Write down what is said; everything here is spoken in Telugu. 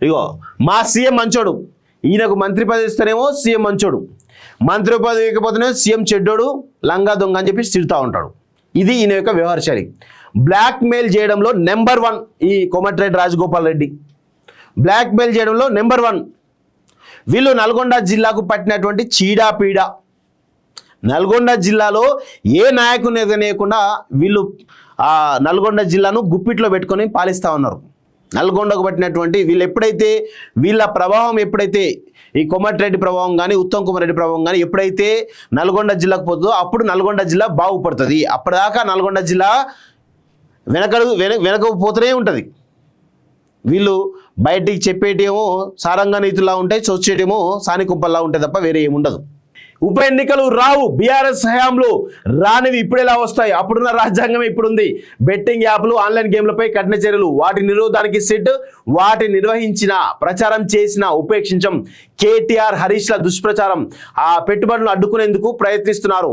ఇగో మా సీఎం మంచోడు, ఈయనకు మంత్రి పదవి ఇస్తేనేమో సీఎం మంచోడు, మంత్రి పదవి ఇవ్వకపోతేనే సీఎం చెడ్డోడు, లంగా దొంగ అని చెప్పి తిడుతూ ఉంటాడు. ఇది ఈయన యొక్క వ్యవహార శైలి. బ్లాక్ మెయిల్ చేయడంలో నెంబర్ 1 ఈ కోమటిరెడ్డి రాజగోపాల్ రెడ్డి. బ్లాక్ మెయిల్ చేయడంలో నెంబర్ 1. వీళ్ళు నల్గొండ జిల్లాకు పట్టినటువంటి చీడాపీడ. నల్గొండ జిల్లాలో ఏ నాయకుని ఎదనేయకుండా వీళ్ళు ఆ నల్గొండ జిల్లాను గుప్పిట్లో పెట్టుకొని పాలిస్తూ ఉన్నారు. నల్గొండకు పట్టినటువంటి వీళ్ళు ఎప్పుడైతే వీళ్ళ ప్రభావం ఎప్పుడైతే ఈ కోమటిరెడ్డి ప్రభావం కానీ ఉత్తమ్ కుమార్ రెడ్డి ప్రభావం కానీ ఎప్పుడైతే నల్గొండ జిల్లాకు పోతుందో అప్పుడు నల్గొండ జిల్లా బాగుపడుతుంది. అప్పటిదాకా నల్గొండ జిల్లా వెనక పోతూనే ఉంటుంది. వీళ్ళు బయటికి చెప్పేటేమో సారంగ నీతులా ఉంటాయి, చొచ్చేటేమో సానికుంపల్లా ఉంటాయి తప్ప వేరే ఏముండదు. ఉప ఎన్నికలు రావు, బీఆర్ఎస్ హయాంలో రానివి ఇప్పుడు ఎలా వస్తాయి? అప్పుడున్న రాజ్యాంగమే ఇప్పుడుంది. బెట్టింగ్ యాప్లు, ఆన్లైన్ గేమ్లపై కఠిన చర్యలు, వాటి నిరోధానికి సిట్, వాటి నిర్వహించిన ప్రచారం చేసిన ఉపేక్షించం. కేటీఆర్ హరీష్ల దుష్ప్రచారం, ఆ పెట్టుబడులను అడ్డుకునేందుకు ప్రయత్నిస్తున్నారు.